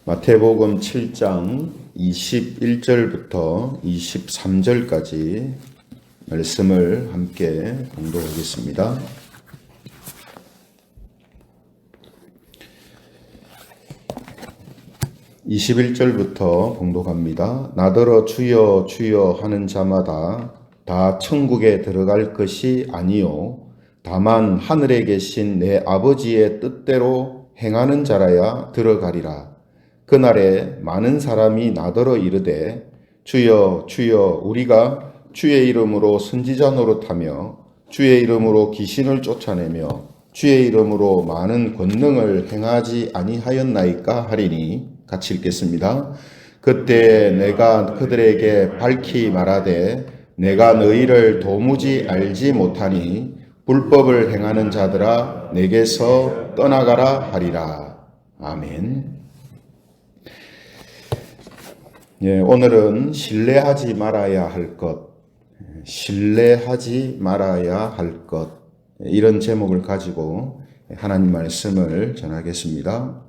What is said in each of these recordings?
마태복음 7장 21절부터 23절까지 말씀을 함께 봉독하겠습니다. (21절부터) 봉독합니다. 나더러 주여 주여 하는 자마다 다 천국에 들어갈 것이 아니요 다만 하늘에 계신 내 아버지의 뜻대로 행하는 자라야 들어가리라. 그날에 많은 사람이 나더러 이르되 주여 주여 우리가 주의 이름으로 선지자 노릇하며 주의 이름으로 귀신을 쫓아내며 주의 이름으로 많은 권능을 행하지 아니하였나이까 하리니. 같이 읽겠습니다. 그때 내가 그들에게 밝히 말하되 내가 너희를 도무지 알지 못하니 불법을 행하는 자들아 내게서 떠나가라 하리라. 아멘. 오늘은 신뢰하지 말아야 할 것, 신뢰하지 말아야 할 것, 이런 제목을 가지고 하나님 말씀을 전하겠습니다.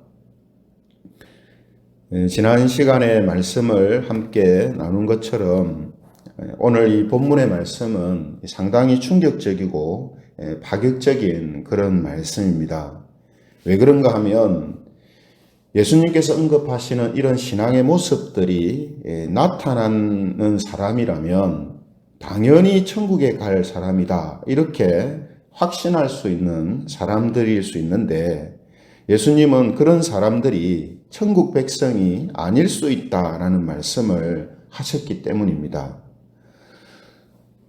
지난 시간에 말씀을 함께 나눈 것처럼 오늘 이 본문의 말씀은 상당히 충격적이고 파격적인 그런 말씀입니다. 왜 그런가 하면 예수님께서 언급하시는 이런 신앙의 모습들이 나타나는 사람이라면 당연히 천국에 갈 사람이다, 이렇게 확신할 수 있는 사람들일 수 있는데, 예수님은 그런 사람들이 천국 백성이 아닐 수 있다라는 말씀을 하셨기 때문입니다.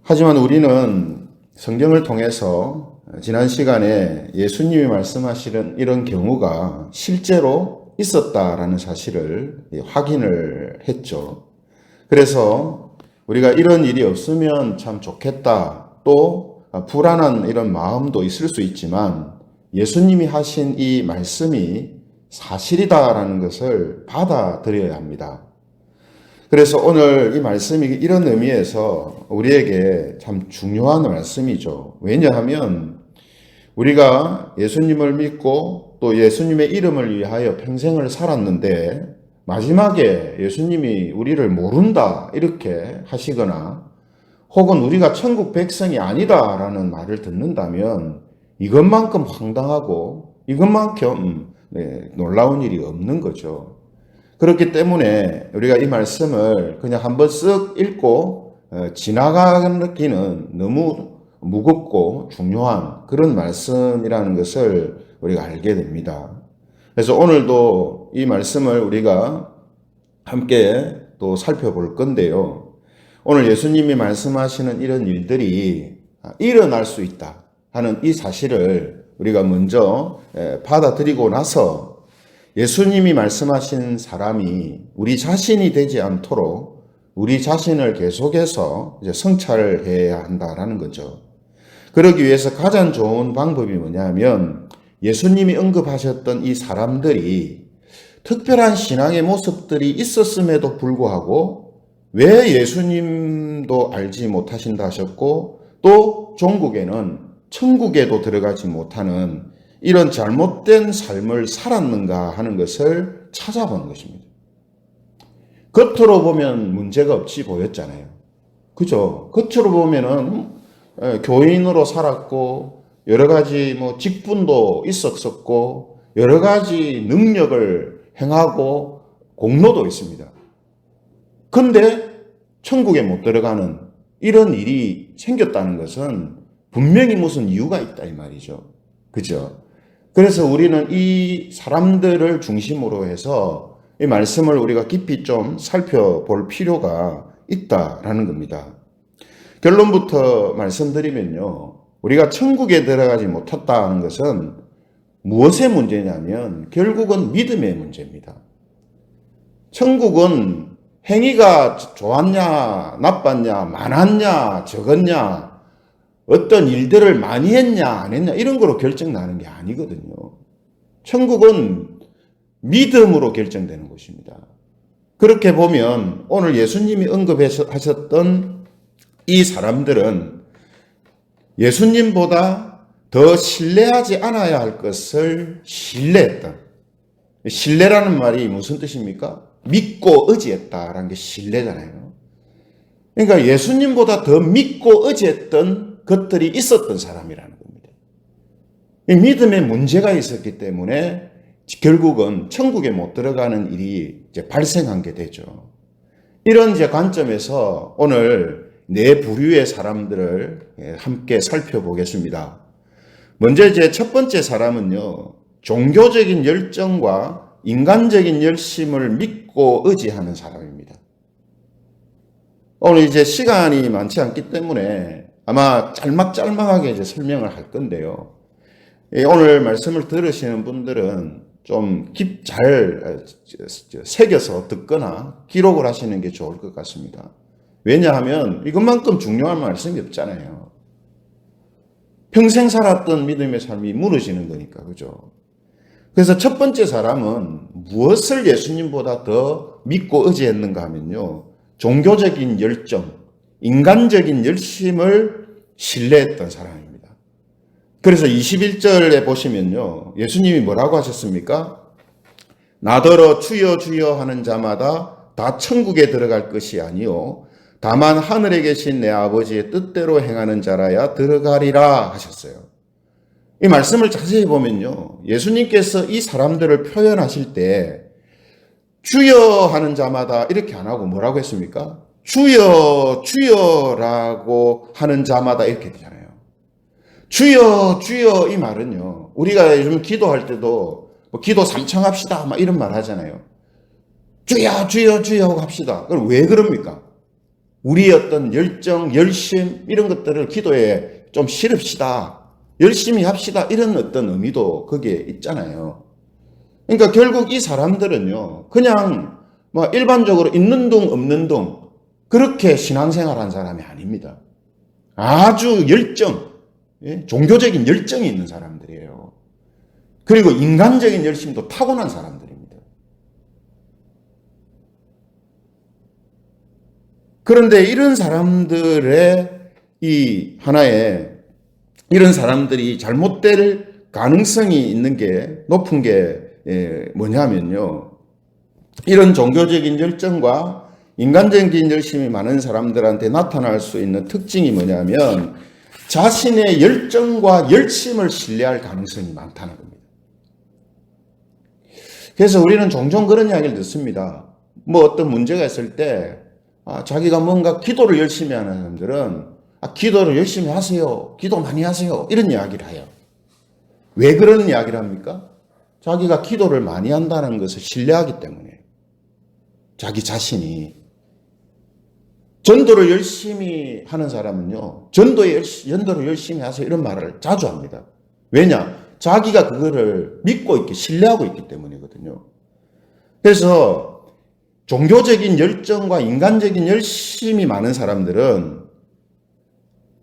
하지만 우리는 성경을 통해서 지난 시간에 예수님이 말씀하시는 이런 경우가 실제로 있었다라는 사실을 확인을 했죠. 그래서 우리가 이런 일이 없으면 참 좋겠다, 또 불안한 이런 마음도 있을 수 있지만 예수님이 하신 이 말씀이 사실이다라는 것을 받아들여야 합니다. 그래서 오늘 이 말씀이 이런 의미에서 우리에게 참 중요한 말씀이죠. 왜냐하면 우리가 예수님을 믿고 또 예수님의 이름을 위하여 평생을 살았는데 마지막에 예수님이 우리를 모른다 이렇게 하시거나 혹은 우리가 천국 백성이 아니다라는 말을 듣는다면 이것만큼 황당하고 이것만큼 놀라운 일이 없는 거죠. 그렇기 때문에 우리가 이 말씀을 그냥 한번 쓱 읽고 지나가기는 너무 무겁고 중요한 그런 말씀이라는 것을 우리가 알게 됩니다. 그래서 오늘도 이 말씀을 우리가 함께 또 살펴볼 건데요. 오늘 예수님이 말씀하시는 이런 일들이 일어날 수 있다 하는 이 사실을 우리가 먼저 받아들이고 나서 예수님이 말씀하신 사람이 우리 자신이 되지 않도록 우리 자신을 계속해서 이제 성찰해야 한다라는 거죠. 그러기 위해서 가장 좋은 방법이 뭐냐면 예수님이 언급하셨던 이 사람들이 특별한 신앙의 모습들이 있었음에도 불구하고 왜 예수님도 알지 못하신다 하셨고 또 종국에는 천국에도 들어가지 못하는 이런 잘못된 삶을 살았는가 하는 것을 찾아보는 것입니다. 겉으로 보면 문제가 없이 보였잖아요. 그죠? 겉으로 보면은 교인으로 살았고 여러 가지 직분도 있었고 여러 가지 능력을 행하고 공로도 있습니다. 근데 천국에 못 들어가는 이런 일이 생겼다는 것은 분명히 무슨 이유가 있다 이 말이죠. 그죠? 그래서 우리는 이 사람들을 중심으로 해서 이 말씀을 우리가 깊이 좀 살펴볼 필요가 있다라는 겁니다. 결론부터 말씀드리면요. 우리가 천국에 들어가지 못했다는 것은 무엇의 문제냐면 결국은 믿음의 문제입니다. 천국은 행위가 좋았냐, 나빴냐, 많았냐, 적었냐, 어떤 일들을 많이 했냐, 안 했냐, 이런 거로 결정나는 게 아니거든요. 천국은 믿음으로 결정되는 것입니다. 그렇게 보면 오늘 예수님이 언급하셨던 이 사람들은 예수님보다 더 신뢰하지 않아야 할 것을 신뢰했던, 신뢰라는 말이 무슨 뜻입니까? 믿고 의지했다라는 게 신뢰잖아요. 그러니까 예수님보다 더 믿고 의지했던 것들이 있었던 사람이라는 겁니다. 이 믿음에 문제가 있었기 때문에 결국은 천국에 못 들어가는 일이 이제 발생한 게 되죠. 이런 이제 관점에서 오늘 네 부류의 사람들을 함께 살펴보겠습니다. 먼저 이제 첫 번째 사람은요, 종교적인 열정과 인간적인 열심을 믿고 의지하는 사람입니다. 오늘 이제 시간이 많지 않기 때문에 아마 짤막짤막하게 이제 설명을 할 건데요. 오늘 말씀을 들으시는 분들은 좀 잘 새겨서 듣거나 기록을 하시는 게 좋을 것 같습니다. 왜냐하면 이것만큼 중요한 말씀이 없잖아요. 평생 살았던 믿음의 삶이 무너지는 거니까, 그죠? 그래서 첫 번째 사람은 무엇을 예수님보다 더 믿고 의지했는가 하면요, 종교적인 열정, 인간적인 열심을 신뢰했던 사람입니다. 그래서 21절에 보시면요, 예수님이 뭐라고 하셨습니까? 나더러 주여 주여 하는 자마다 다 천국에 들어갈 것이 아니요 다만 하늘에 계신 내 아버지의 뜻대로 행하는 자라야 들어가리라 하셨어요. 이 말씀을 자세히 보면요, 예수님께서 이 사람들을 표현하실 때 주여 하는 자마다 이렇게 안 하고 뭐라고 했습니까? 주여 주여라고 하는 자마다 이렇게 되잖아요. 주여 주여 이 말은요, 우리가 요즘 기도할 때도 뭐 기도 삼청합시다 막 이런 말 하잖아요. 주여 주여 주여 하고 합시다. 그럼 왜 그럽니까? 우리의 어떤 열정, 열심 이런 것들을 기도에 좀 실읍시다, 열심히 합시다, 이런 어떤 의미도 거기에 있잖아요. 그러니까 결국 이 사람들은요, 그냥 뭐 일반적으로 있는 둥 없는 둥 그렇게 신앙생활한 사람이 아닙니다. 아주 열정, 종교적인 열정이 있는 사람들이에요. 그리고 인간적인 열심도 타고난 사람들입니다. 그런데 이런 사람들의 이 하나의 이런 사람들이 잘못될 가능성이 있는 게 높은 게 뭐냐면요, 이런 종교적인 열정과 인간적인 열심이 많은 사람들한테 나타날 수 있는 특징이 뭐냐면 자신의 열정과 열심을 신뢰할 가능성이 많다는 겁니다. 그래서 우리는 종종 그런 이야기를 듣습니다. 뭐 어떤 문제가 있을 때 자기가 뭔가 기도를 열심히 하는 사람들은 기도를 열심히 하세요, 기도 많이 하세요, 이런 이야기를 해요. 왜 그런 이야기를 합니까? 자기가 기도를 많이 한다는 것을 신뢰하기 때문에. 자기 자신이. 전도를 열심히 하는 사람은요, 전도를 열심히 하세요, 이런 말을 자주 합니다. 왜냐? 자기가 그거를 믿고 있기, 신뢰하고 있기 때문이거든요. 그래서 종교적인 열정과 인간적인 열심이 많은 사람들은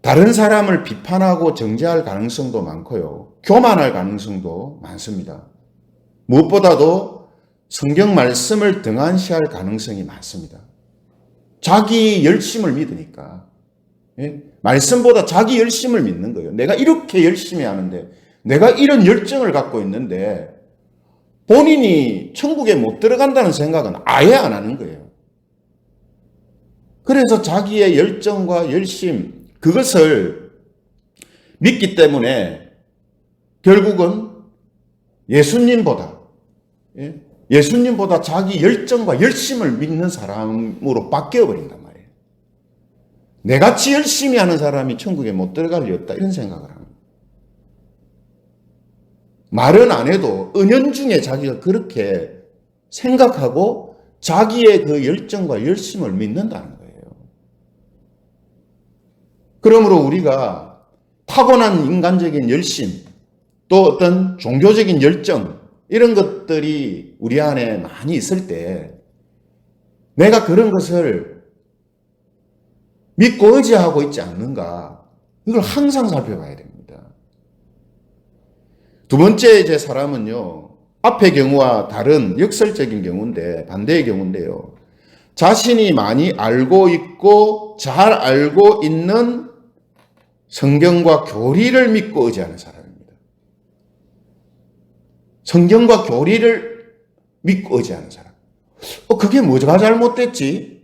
다른 사람을 비판하고 정죄할 가능성도 많고요, 교만할 가능성도 많습니다. 무엇보다도 성경 말씀을 등한시할 가능성이 많습니다. 자기 열심을 믿으니까. 말씀보다 자기 열심을 믿는 거예요. 내가 이렇게 열심히 하는데, 내가 이런 열정을 갖고 있는데 본인이 천국에 못 들어간다는 생각은 아예 안 하는 거예요. 그래서 자기의 열정과 열심, 그것을 믿기 때문에 결국은 예수님보다 자기 열정과 열심을 믿는 사람으로 바뀌어버린단 말이에요. 내같이 열심히 하는 사람이 천국에 못 들어갈 리 없다, 이런 생각을 합니다. 말은 안 해도 은연중에 자기가 그렇게 생각하고 자기의 그 열정과 열심을 믿는다는 거예요. 그러므로 우리가 타고난 인간적인 열심, 또 어떤 종교적인 열정, 이런 것들이 우리 안에 많이 있을 때 내가 그런 것을 믿고 의지하고 있지 않는가, 이걸 항상 살펴봐야 됩니다. 두 번째 이제 사람은요, 앞의 경우와 다른 역설적인 경우인데, 반대의 경우인데요, 자신이 많이 알고 있고 잘 알고 있는 성경과 교리를 믿고 의지하는 사람입니다. 성경과 교리를 믿고 의지하는 사람. 그게 뭐가 잘못됐지?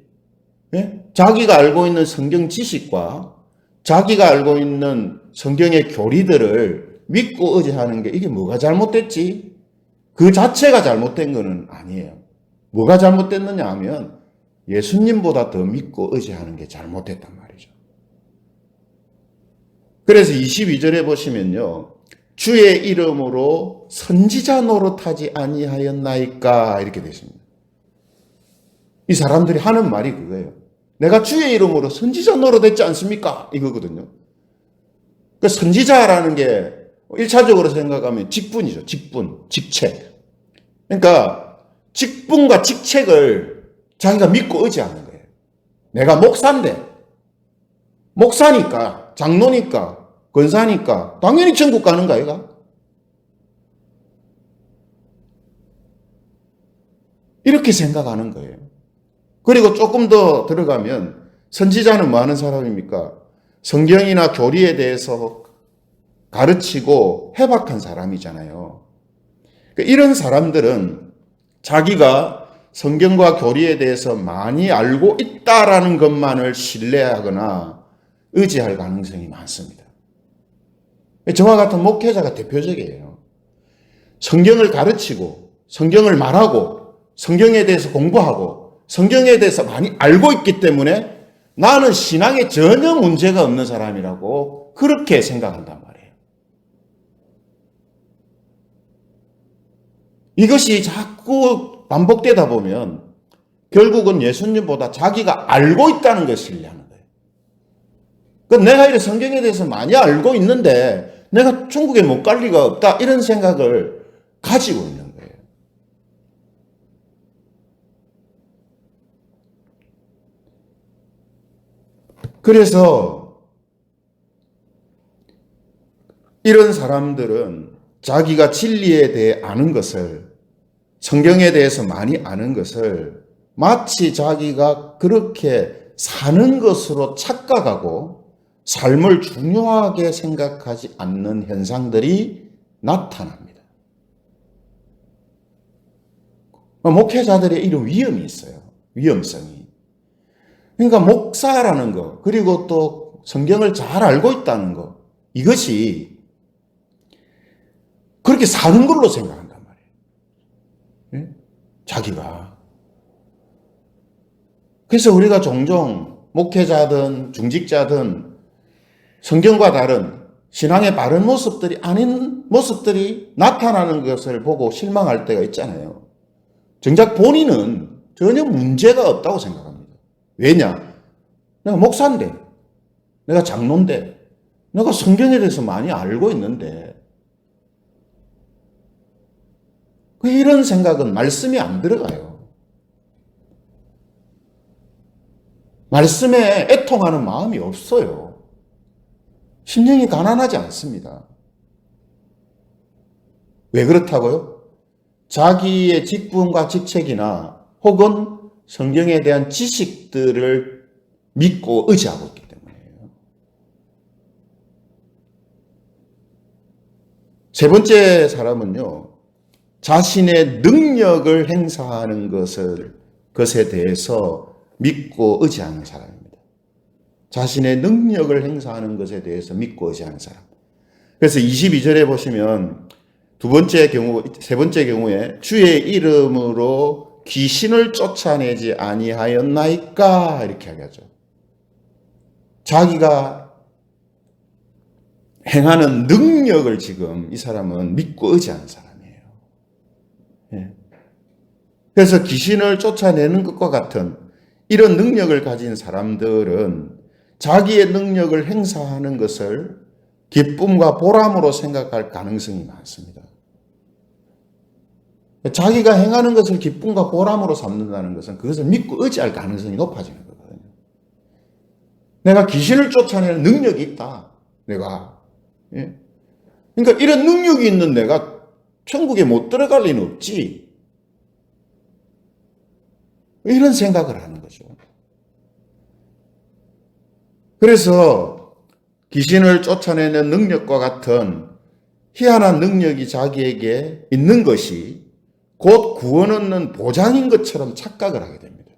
예? 자기가 알고 있는 성경 지식과 자기가 알고 있는 성경의 교리들을 믿고 의지하는 게 이게 뭐가 잘못됐지? 그 자체가 잘못된 거는 아니에요. 뭐가 잘못됐느냐 하면 예수님보다 더 믿고 의지하는 게 잘못됐단 말이죠. 그래서 22절에 보시면요. 주의 이름으로 선지자 노릇하지 아니하였나이까 이렇게 되십니다. 이 사람들이 하는 말이 그거예요. 내가 주의 이름으로 선지자 노릇했지 않습니까? 이거거든요. 그 선지자라는 게 1차적으로 생각하면 직분이죠. 직분, 직책. 그러니까 직분과 직책을 자기가 믿고 의지하는 거예요. 내가 목사인데, 목사니까, 장로니까, 권사니까 당연히 천국 가는 거 아이가? 이렇게 생각하는 거예요. 그리고 조금 더 들어가면 선지자는 뭐 하는 사람입니까? 성경이나 교리에 대해서 가르치고 해박한 사람이잖아요. 이런 사람들은 자기가 성경과 교리에 대해서 많이 알고 있다라는 것만을 신뢰하거나 의지할 가능성이 많습니다. 저와 같은 목회자가 대표적이에요. 성경을 가르치고 성경을 말하고 성경에 대해서 공부하고 성경에 대해서 많이 알고 있기 때문에 나는 신앙에 전혀 문제가 없는 사람이라고 그렇게 생각한단 말이에요. 이것이 자꾸 반복되다 보면 결국은 예수님보다 자기가 알고 있다는 것을 신뢰하는 거예요. 그러니까 내가 이 성경에 대해서 많이 알고 있는데 내가 천국에 못 갈 리가 없다 이런 생각을 가지고 있는 거예요. 그래서 이런 사람들은 자기가 진리에 대해 아는 것을, 성경에 대해서 많이 아는 것을 마치 자기가 그렇게 사는 것으로 착각하고 삶을 중요하게 생각하지 않는 현상들이 나타납니다. 목회자들의 이런 위험이 있어요. 위험성이. 그러니까 목사라는 거, 그리고 또 성경을 잘 알고 있다는 거, 이것이 그렇게 사는 걸로 생각한단 말이에요. 예? 자기가. 그래서 우리가 종종 목회자든 중직자든 성경과 다른 신앙의 바른 모습들이 아닌 모습들이 나타나는 것을 보고 실망할 때가 있잖아요. 정작 본인은 전혀 문제가 없다고 생각합니다. 왜냐? 내가 목사인데, 내가 장로인데, 내가 성경에 대해서 많이 알고 있는데, 이런 생각은 말씀이 안 들어가요. 말씀에 애통하는 마음이 없어요. 심령이 가난하지 않습니다. 왜 그렇다고요? 자기의 직분과 직책이나 혹은 성경에 대한 지식들을 믿고 의지하고 있기 때문이에요. 세 번째 사람은요, 자신의 능력을 행사하는 것에 대해서 믿고 의지하는 사람입니다. 자신의 능력을 행사하는 것에 대해서 믿고 의지하는 사람. 그래서 22절에 보시면 세 번째 경우에 주의 이름으로 귀신을 쫓아내지 아니하였나이까 이렇게 하죠. 자기가 행하는 능력을 지금 이 사람은 믿고 의지하는 사람이에요. 예. 그래서 귀신을 쫓아내는 것과 같은 이런 능력을 가진 사람들은 자기의 능력을 행사하는 것을 기쁨과 보람으로 생각할 가능성이 많습니다. 자기가 행하는 것을 기쁨과 보람으로 삼는다는 것은 그것을 믿고 의지할 가능성이 높아지는 거거든요. 내가 귀신을 쫓아내는 능력이 있다. 내가. 예? 그러니까 이런 능력이 있는 내가 천국에 못 들어갈 리는 없지. 이런 생각을 하는 거죠. 그래서 귀신을 쫓아내는 능력과 같은 희한한 능력이 자기에게 있는 것이 곧 구원 얻는 보장인 것처럼 착각을 하게 됩니다.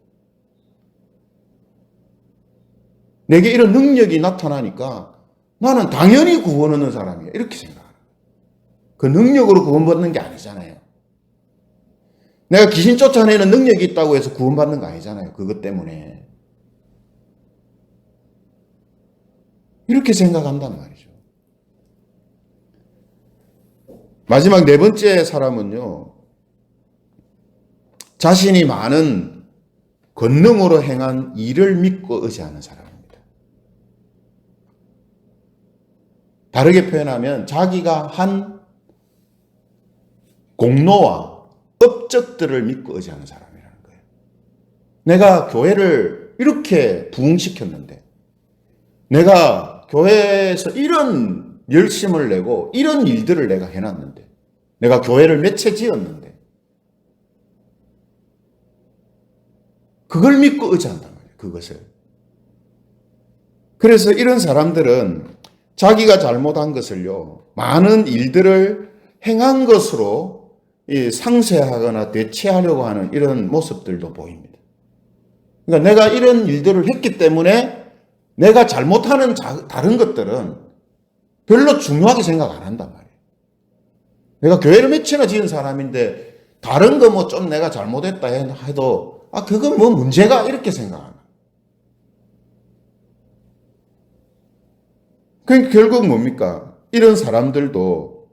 내게 이런 능력이 나타나니까 나는 당연히 구원 얻는 사람이야. 이렇게 생각합니다. 그 능력으로 구원받는 게 아니잖아요. 내가 귀신 쫓아내는 능력이 있다고 해서 구원받는 거 아니잖아요. 그것 때문에. 이렇게 생각한단 말이죠. 마지막 네 번째 사람은요, 자신이 많은 권능으로 행한 일을 믿고 의지하는 사람입니다. 다르게 표현하면 자기가 한 공로와 업적들을 믿고 의지하는 사람이라는 거예요. 내가 교회를 이렇게 부흥시켰는데, 내가 교회에서 이런 열심을 내고 이런 일들을 내가 해놨는데, 내가 교회를 몇 채 지었는데, 그걸 믿고 의지한단 말이에요. 그것을. 그래서 이런 사람들은 자기가 잘못한 것을요, 많은 일들을 행한 것으로 상쇄하거나 대체하려고 하는 이런 모습들도 보입니다. 그러니까 내가 이런 일들을 했기 때문에 내가 잘못하는 다른 것들은 별로 중요하게 생각 안 한단 말이에요. 내가 교회를 몇 채나 지은 사람인데 다른 거 뭐 좀 내가 잘못했다 해도 그건 뭐 문제가 이렇게 생각하는. 그러니까 결국 뭡니까? 이런 사람들도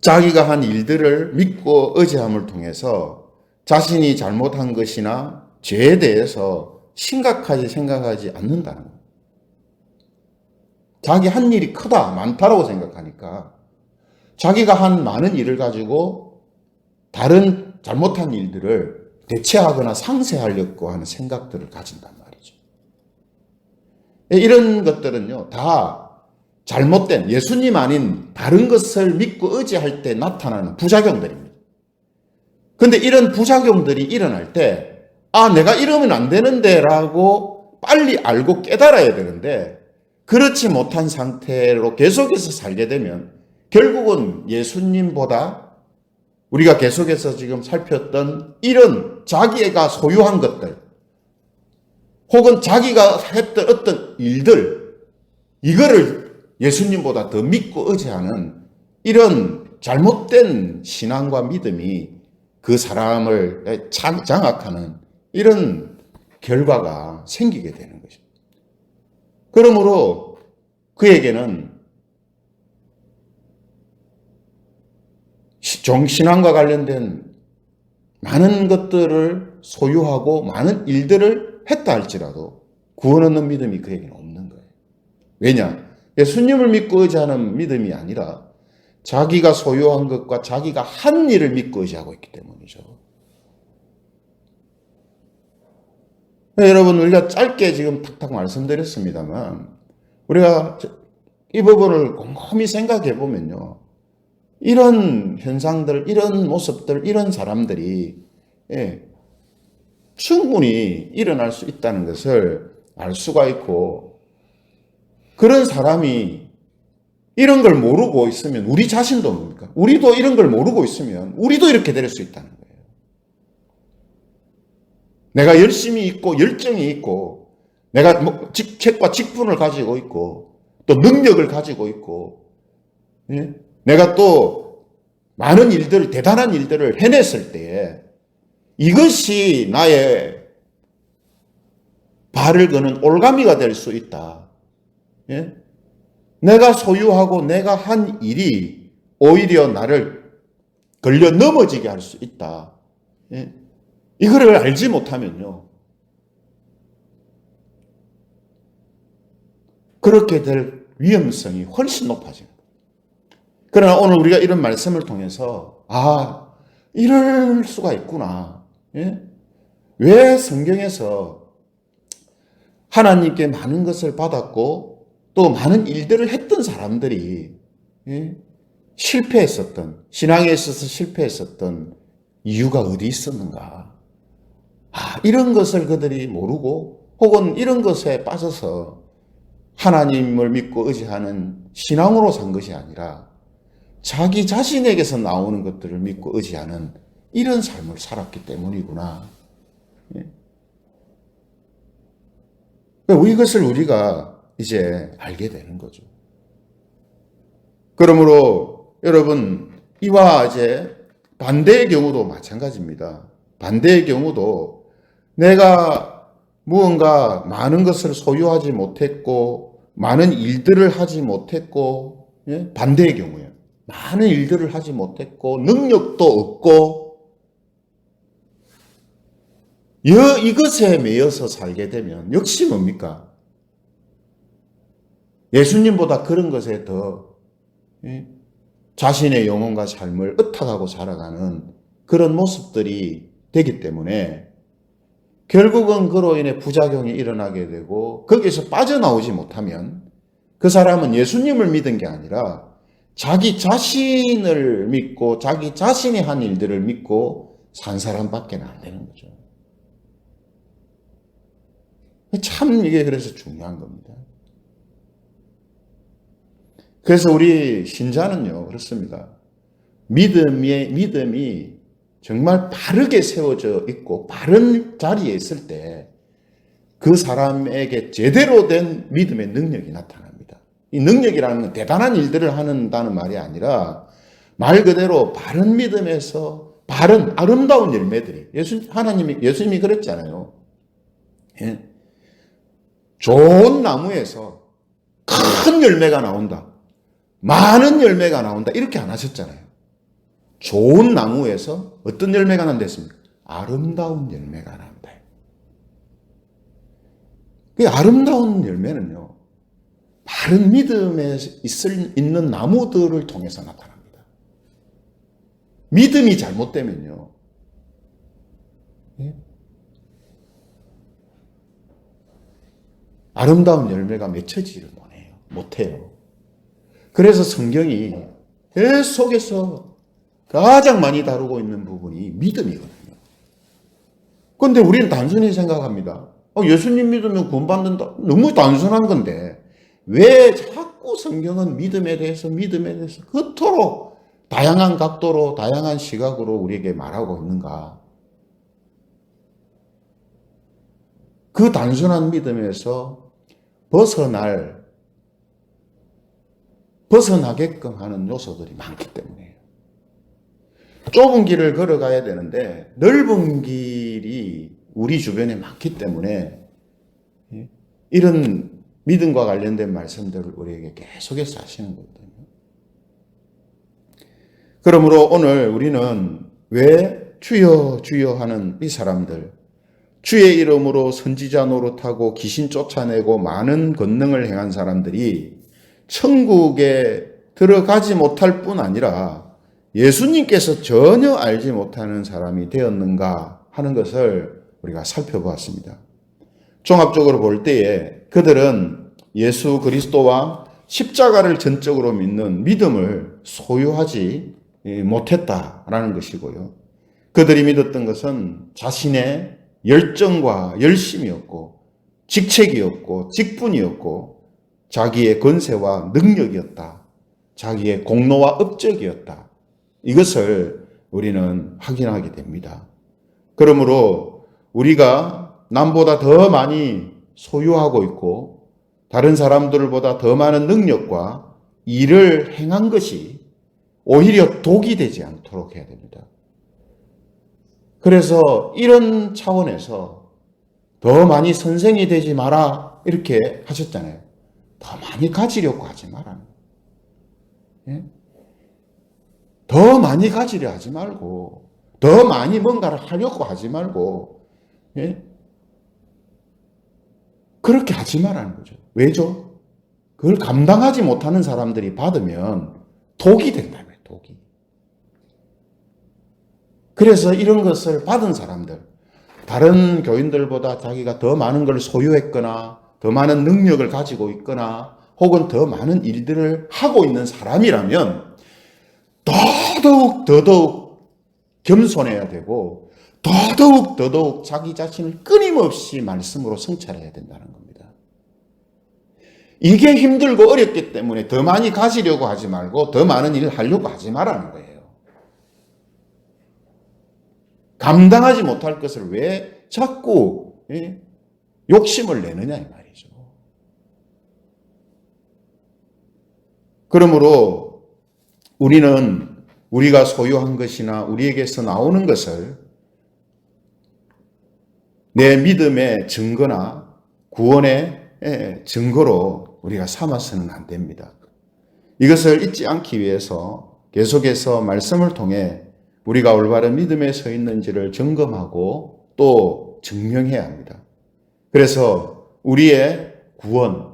자기가 한 일들을 믿고 의지함을 통해서 자신이 잘못한 것이나 죄에 대해서 심각하게 생각하지 않는다는 거예요. 자기 한 일이 크다, 많다라고 생각하니까 자기가 한 많은 일을 가지고 다른 잘못한 일들을 대체하거나 상쇄하려고 하는 생각들을 가진단 말이죠. 이런 것들은요, 다 잘못된 예수님 아닌 다른 것을 믿고 의지할 때 나타나는 부작용들입니다. 근데 이런 부작용들이 일어날 때, 내가 이러면 안 되는데 라고 빨리 알고 깨달아야 되는데, 그렇지 못한 상태로 계속해서 살게 되면 결국은 예수님보다 우리가 계속해서 지금 살폈던 이런 자기가 소유한 것들, 혹은 자기가 했던 어떤 일들, 이거를 예수님보다 더 믿고 의지하는 이런 잘못된 신앙과 믿음이 그 사람을 장악하는 이런 결과가 생기게 되는 것입니다. 그러므로 그에게는 정신앙과 관련된 많은 것들을 소유하고 많은 일들을 했다 할지라도 구원 얻는 믿음이 그에게는 없는 거예요. 왜냐? 예수님을 믿고 의지하는 믿음이 아니라 자기가 소유한 것과 자기가 한 일을 믿고 의지하고 있기 때문이죠. 여러분, 우리가 짧게 지금 탁탁 말씀드렸습니다만 우리가 이 부분을 곰곰이 생각해 보면요, 이런 현상들, 이런 모습들, 이런 사람들이 충분히 일어날 수 있다는 것을 알 수가 있고, 그런 사람이 이런 걸 모르고 있으면 우리 자신도 뭡니까? 우리도 이런 걸 모르고 있으면 우리도 이렇게 될 수 있다는 거예요. 내가 열심히 있고 열정이 있고 내가 직책과 직분을 가지고 있고 또 능력을 가지고 있고 내가 또 많은 일들을, 대단한 일들을 해냈을 때에 이것이 나의 발을 거는 올가미가 될 수 있다. 내가 소유하고 내가 한 일이 오히려 나를 걸려 넘어지게 할 수 있다. 이거를 알지 못하면요, 그렇게 될 위험성이 훨씬 높아집니다. 그러나 오늘 우리가 이런 말씀을 통해서 이럴 수가 있구나. 왜 성경에서 하나님께 많은 것을 받았고 또 많은 일들을 했던 사람들이 실패했었던, 신앙에 있어서 실패했었던 이유가 어디 있었는가? 이런 것을 그들이 모르고 혹은 이런 것에 빠져서 하나님을 믿고 의지하는 신앙으로 산 것이 아니라 자기 자신에게서 나오는 것들을 믿고 의지하는 이런 삶을 살았기 때문이구나. 예. 이것을 우리가 이제 알게 되는 거죠. 그러므로 여러분, 이와 이제 반대의 경우도 마찬가지입니다. 반대의 경우도 내가 무언가 많은 것을 소유하지 못했고, 많은 일들을 하지 못했고, 예? 반대의 경우에요. 많은 일들을 하지 못했고, 능력도 없고, 이것에 매여서 살게 되면 역시 뭡니까? 예수님보다 그런 것에 더 자신의 영혼과 삶을 의탁하고 살아가는 그런 모습들이 되기 때문에 결국은 그로 인해 부작용이 일어나게 되고, 거기에서 빠져나오지 못하면 그 사람은 예수님을 믿은 게 아니라 자기 자신을 믿고 자기 자신이 한 일들을 믿고 산 사람밖에 안 되는 거죠. 참 이게 그래서 중요한 겁니다. 그래서 우리 신자는요, 그렇습니다. 믿음이 정말 바르게 세워져 있고 바른 자리에 있을 때 그 사람에게 제대로 된 믿음의 능력이 나타납니다. 이 능력이라는 건 대단한 일들을 한다는 말이 아니라 말 그대로 바른 믿음에서 바른 아름다운 열매들이, 예수님이 그랬잖아요. 예? 좋은 나무에서 큰 열매가 나온다, 많은 열매가 나온다, 이렇게 안 하셨잖아요. 좋은 나무에서 어떤 열매가 난댔습니까? 아름다운 열매가 난다. 그 아름다운 열매는요, 바른 믿음에 있는 나무들을 통해서 나타납니다. 믿음이 잘못되면요, 아름다운 열매가 맺혀지지를 못해요. 그래서 성경이 계속해서 가장 많이 다루고 있는 부분이 믿음이거든요. 그런데 우리는 단순히 생각합니다. 예수님 믿으면 구원받는다. 너무 단순한 건데 왜 자꾸 성경은 믿음에 대해서 그토록 다양한 각도로 다양한 시각으로 우리에게 말하고 있는가? 그 단순한 믿음에서 벗어나게끔 하는 요소들이 많기 때문이에요. 좁은 길을 걸어가야 되는데 넓은 길이 우리 주변에 많기 때문에 이런 믿음과 관련된 말씀들을 우리에게 계속해서 하시는 거거든요. 그러므로 오늘 우리는 왜 주여 주여 하는 이 사람들, 주의 이름으로 선지자 노릇하고 귀신 쫓아내고 많은 권능을 행한 사람들이 천국에 들어가지 못할 뿐 아니라 예수님께서 전혀 알지 못하는 사람이 되었는가 하는 것을 우리가 살펴보았습니다. 종합적으로 볼 때에 그들은 예수 그리스도와 십자가를 전적으로 믿는 믿음을 소유하지 못했다라는 것이고요. 그들이 믿었던 것은 자신의 열정과 열심이었고 직책이었고 직분이었고 자기의 권세와 능력이었다. 자기의 공로와 업적이었다. 이것을 우리는 확인하게 됩니다. 그러므로 우리가 남보다 더 많이 소유하고 있고 다른 사람들보다 더 많은 능력과 일을 행한 것이 오히려 독이 되지 않도록 해야 됩니다. 그래서 이런 차원에서 더 많이 선생이 되지 마라 이렇게 하셨잖아요. 더 많이 가지려고 하지 마라. 예? 더 많이 가지려 하지 말고 더 많이 뭔가를 하려고 하지 말고 예? 그렇게 하지 말라는 거죠. 왜죠? 그걸 감당하지 못하는 사람들이 받으면 독이 된다며, 독이. 그래서 이런 것을 받은 사람들, 다른 교인들보다 자기가 더 많은 걸 소유했거나 더 많은 능력을 가지고 있거나 혹은 더 많은 일들을 하고 있는 사람이라면 더더욱 겸손해야 되고 더더욱 자기 자신을 끊임없이 말씀으로 성찰해야 된다는 겁니다. 이게 힘들고 어렵기 때문에 더 많이 가지려고 하지 말고 더 많은 일을 하려고 하지 말라는 거예요. 감당하지 못할 것을 왜 자꾸 욕심을 내느냐 이 말이죠. 그러므로 우리는 우리가 소유한 것이나 우리에게서 나오는 것을 내 믿음의 증거나 구원의 증거로 우리가 삼아서는 안 됩니다. 이것을 잊지 않기 위해서 계속해서 말씀을 통해 우리가 올바른 믿음에 서 있는지를 점검하고 또 증명해야 합니다. 그래서 우리의 구원,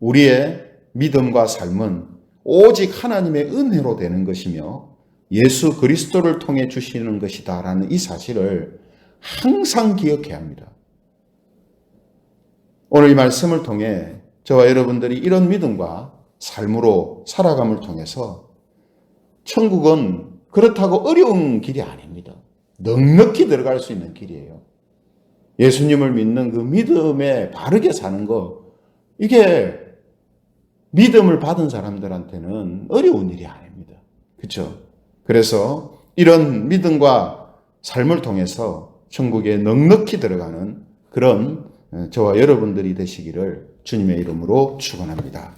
우리의 믿음과 삶은 오직 하나님의 은혜로 되는 것이며 예수 그리스도를 통해 주시는 것이다라는 이 사실을 항상 기억해야 합니다. 오늘 이 말씀을 통해 저와 여러분들이 이런 믿음과 삶으로 살아감을 통해서 천국은 그렇다고 어려운 길이 아닙니다. 넉넉히 들어갈 수 있는 길이에요. 예수님을 믿는 그 믿음에 바르게 사는 거, 이게 믿음을 받은 사람들한테는 어려운 일이 아닙니다. 그렇죠? 그래서 이런 믿음과 삶을 통해서 천국에 넉넉히 들어가는 그런 저와 여러분들이 되시기를 주님의 이름으로 축원합니다.